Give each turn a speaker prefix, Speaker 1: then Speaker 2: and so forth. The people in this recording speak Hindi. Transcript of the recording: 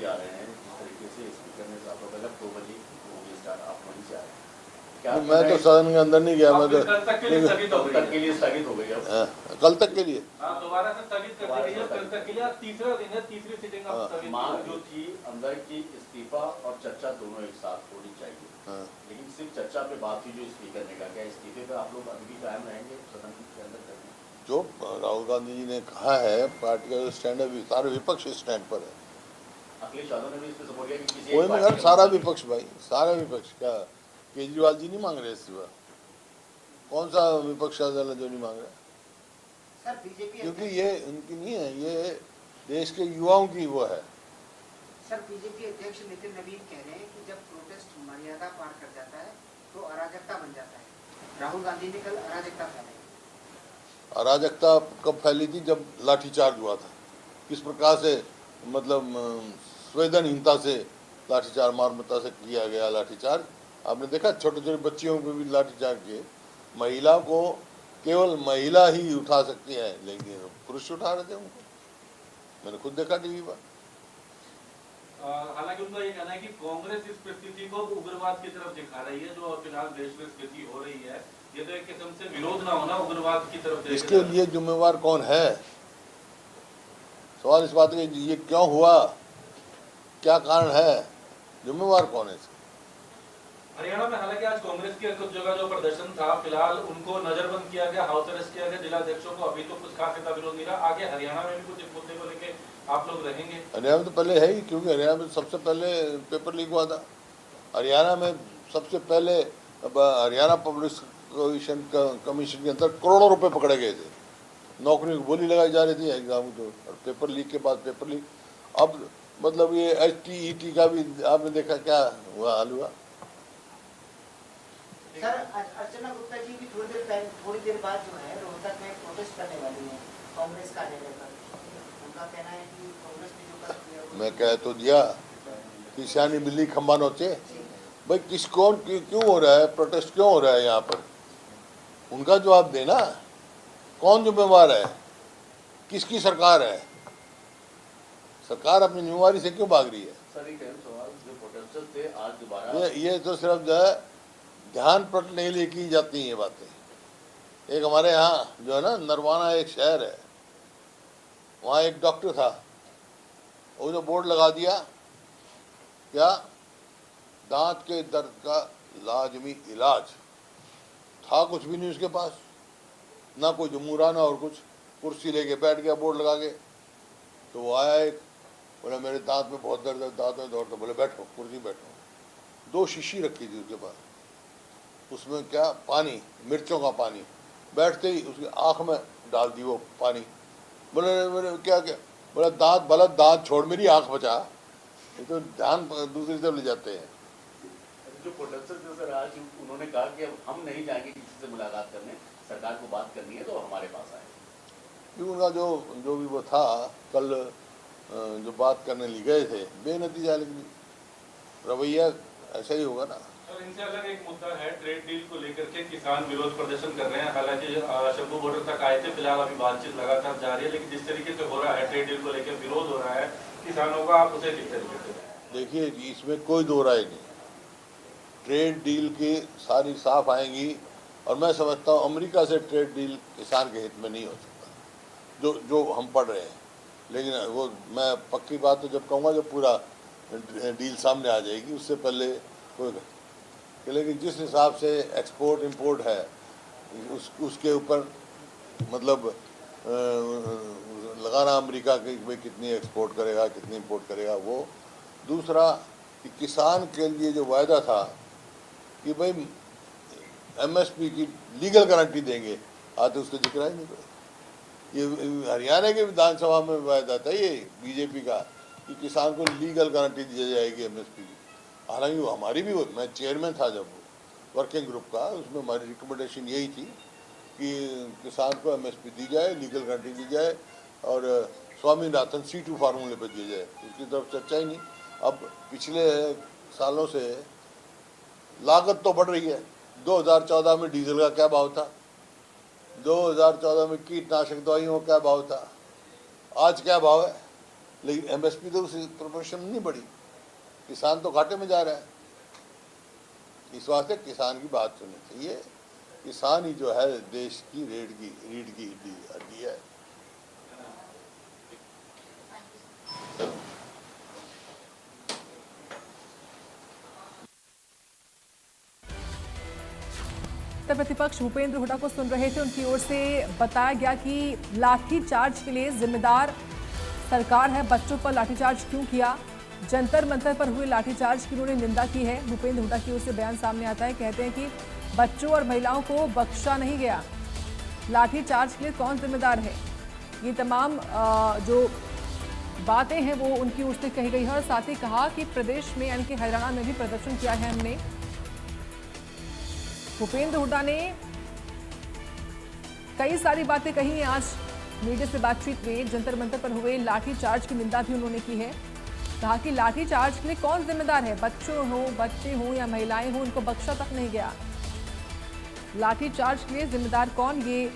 Speaker 1: भी आ रहे हैं जिस तरीके से स्पीकर ने साफ गलत 2 बजे होगी स्टार्ट, आप वहीं से आ रहे हैं क्या?
Speaker 2: मैं तो सदन के अंदर नहीं गया, मैं तो
Speaker 1: कल तक के लिए स्थगित हो गई अब
Speaker 2: कल तक के लिए
Speaker 3: दोबारा से स्थगित कर दी गई है कल तक के लिए। तीसरा दिन है, तीसरी सिटिंग अब स्थगित।
Speaker 1: मांग जो थी अंदर की इस्तीफा और चर्चा दोनों एक साथ होनी चाहिए, लेकिन सिर्फ चर्चा पे बात हुई जो स्पीकर ने कहा, क्या इस्तीफे पे आप लोग अभी भी कायम रहेंगे सदन के अंदर करने?
Speaker 2: जो राहुल गांधी जी ने कहा है, पार्टी का स्टैंड है, सारे विपक्ष स्टैंड पर है।
Speaker 1: अखिलेश यादव ने भी इस पे सपोर्ट किया कि किसी
Speaker 2: कोई मगर सारा विपक्ष भाई, सारा विपक्ष। क्या केजरीवाल जी नहीं मांग रहे इस्तीफा? कौन सा विपक्ष दल है जो नहीं मांग रहा?
Speaker 4: सर बीजेपी
Speaker 2: क्योंकि ये उनकी नहीं है, ये देश के युवाओं की वो है।
Speaker 4: सर बीजेपी अध्यक्ष नितिन नवीन कह रहे हैं कि जब प्रोटेस्ट मर्यादा पार कर जाता है तो अराजकता बन जाता है। राहुल गांधी ने कल अराजकता फैलाई।
Speaker 2: अराजकता कब फैली थी? जब लाठीचार्ज हुआ था। किस प्रकार से मतलब संवेदनहीनता से लाठीचार्ज, मारमत्ता से किया गया लाठीचार्ज। आपने देखा छोटे छोटे बच्चियों पे भी लाठीचार्ज किए। महिला को केवल महिला ही उठा सकती है, लेकिन पुरुष उठा रहे थे उनको, मैंने खुद देखा टीवी पर।
Speaker 3: हालांकि उनका ये कहना है कि कांग्रेस इस परिस्थिति को उग्रवाद की तरफ दिखा रही है, जो फिलहाल देश में स्थिति हो रही है। ये तो एक किस्म से विरोध ना होना उग्रवाद की तरफ।
Speaker 2: इसके लिए जिम्मेवार कौन है? सवाल इस बात है ये क्यों हुआ, क्या कारण है, जिम्मेवार कौन है?
Speaker 3: हरियाणा में हालांकि आज कांग्रेस के कुछ जगह जो प्रदर्शन था, फिलहाल उनको नजरबंद किया गया, हाउस अरेस्ट किया गया जिलाध्यक्षों को। अभी तो कुछ खास नेता विरोध नहीं रहा। आगे हरियाणा में भी कुछ इस मुद्दे को लेके आप लोग रहेंगे?
Speaker 2: हरियाणा में तो पहले है ही, क्योंकि हरियाणा में सबसे पहले पेपर लीक हुआ था। हरियाणा में सबसे पहले हरियाणा पब्लिक कमीशन के अंदर करोड़ों रुपए पकड़े गए थे। नौकरियों की बोली लगाई जा रही थी एग्जाम तो, और पेपर लीक के बाद पेपर लीक। अब मतलब ये HTET का भी आपने देखा क्या हुआ, हाल हुआ।
Speaker 4: सर अर्चना गुप्ता जी भी थोड़ी देर बाद जो है रोहतक में प्रोटेस्ट करने वाली है कांग्रेस कार्यालय पर। उनका कहना है कि कांग्रेस ने जो कर दिया, मैं
Speaker 2: कह तो दिया कि सियानी बिल्ली खंबा नोचे। भाई किस कौन क्यों हो रहा है प्रोटेस्ट, क्यों हो रहा है यहाँ पर? उनका जवाब देना। कौन जिम्मेवार है? किसकी सरकार है? सरकार अपनी जिम्मेवारी से क्यों भाग रही है?
Speaker 1: सर एक अहम सवाल, जो प्रोटेस्टर्स थे आज दोबारा
Speaker 2: ये तो सिर्फ जो है ध्यान पटने के लिए की जाती हैं ये बातें। एक हमारे यहाँ जो है ना, नरवाना एक शहर है, वहाँ एक डॉक्टर था, वो जो बोर्ड लगा दिया, क्या दांत के दर्द का लाजमी इलाज था, कुछ भी नहीं उसके पास, ना कोई जमूराना और कुछ, कुर्सी लेके बैठ गया बोर्ड लगा के। तो वो आया एक, बोला मेरे दांत में बहुत दर्द है, दांत में दौड़ता। बोले बैठो, कुर्सी बैठो। 2 शीशी रखी थी उसके पास, उसमें क्या पानी, मिर्चों का पानी। बैठते ही उसकी आँख में डाल दी वो पानी। बोले क्या क्या? बोला दांत, भला दांत छोड़, मेरी आँख बचा। ये तो ध्यान दूसरी तरफ ले जाते हैं।
Speaker 1: जो प्रोटेस्टर थे सर, आज उन्होंने कहा कि अब हम नहीं जाएंगे किसी से मुलाकात करने, सरकार को बात करनी है तो हमारे पास आए।
Speaker 2: क्योंकि उनका जो भी वो था कल, जो बात करने लिए गए थे, बेनतीजा। लेकिन रवैया ऐसा ही होगा ना।
Speaker 3: सर इनसे अलग एक मुद्दा है, ट्रेड डील को लेकर के किसान विरोध प्रदर्शन कर रहे हैं। हालांकि शंभू बॉर्डर तक आए थे, फिलहाल अभी बातचीत लगातार जारी है, लेकिन जिस तरीके से हो रहा है ट्रेड डील को लेकर विरोध हो रहा है किसानों का, आप उसे किस तरीके से?
Speaker 2: देखिए इसमें कोई दो राय नहीं। ट्रेड डील की सारी साफ आएंगी, और मैं समझता हूँ अमेरिका से ट्रेड डील किसान के हित में नहीं हो सकता, जो हम पढ़ रहे हैं। लेकिन वो मैं पक्की बात तो जब कहूँगा जब पूरा डील सामने आ जाएगी, उससे पहले कोई। लेकिन जिस हिसाब से एक्सपोर्ट इंपोर्ट है उसके ऊपर मतलब लगाना अमेरिका की भाई कितनी एक्सपोर्ट करेगा कितनी इंपोर्ट करेगा। वो दूसरा कि किसान के लिए जो वायदा था कि भाई MSP की लीगल गारंटी देंगे, आज तो उसका जिक्र ही नहीं करें। ये हरियाणा के विधानसभा में वायदा था ये बीजेपी का कि किसान को लीगल गारंटी दी जाएगी MSP की। हालांकि वो हमारी भी, मैं चेयरमैन था जब वर्किंग ग्रुप का, उसमें हमारी रिकमेंडेशन यही थी कि किसान को MSP दी जाए, लीगल गारंटी दी जाए, और स्वामीनाथन C2 फार्मूले पर दिया जाए। उसकी तरफ चर्चा ही नहीं। अब पिछले सालों से लागत तो बढ़ रही है। 2014 में डीजल का क्या भाव था, 2014 में कीटनाशक दवाइयों का क्या भाव था, आज क्या भाव है? लेकिन एमएसपी तो उस प्रोपोर्शन में नहीं बढ़ी, किसान तो घाटे में जा रहा है। इस वास्ते किसान की बात सुननी चाहिए। किसान ही जो है देश की रीढ़ की हड्डी है।
Speaker 5: नेता प्रतिपक्ष भूपेंद्र हुड्डा को सुन रहे थे। उनकी ओर से बताया गया कि लाठीचार्ज के लिए जिम्मेदार सरकार है। बच्चों पर लाठीचार्ज क्यों किया? जंतर मंतर पर हुए लाठीचार्ज की उन्होंने निंदा की है। भूपेंद्र हुड्डा की ओर से बयान सामने आता है। कहते हैं कि बच्चों और महिलाओं को बख्शा नहीं गया। लाठीचार्ज के लिए कौन जिम्मेदार है? ये तमाम जो बातें हैं वो उनकी ओर से कही गई है। और साथ ही कहा कि प्रदेश में यानी कि हरियाणा में भी प्रदर्शन किया है हमने। भूपेंद्र हुड्डा ने कई सारी बातें कही हैं आज मीडिया से बातचीत में। जंतर मंतर पर हुए लाठीचार्ज की निंदा भी उन्होंने की है। कहा कि लाठीचार्ज के लिए कौन जिम्मेदार है? बच्चे हों या महिलाएं हों, उनको बख्शा तक नहीं गया। लाठीचार्ज के लिए जिम्मेदार कौन, ये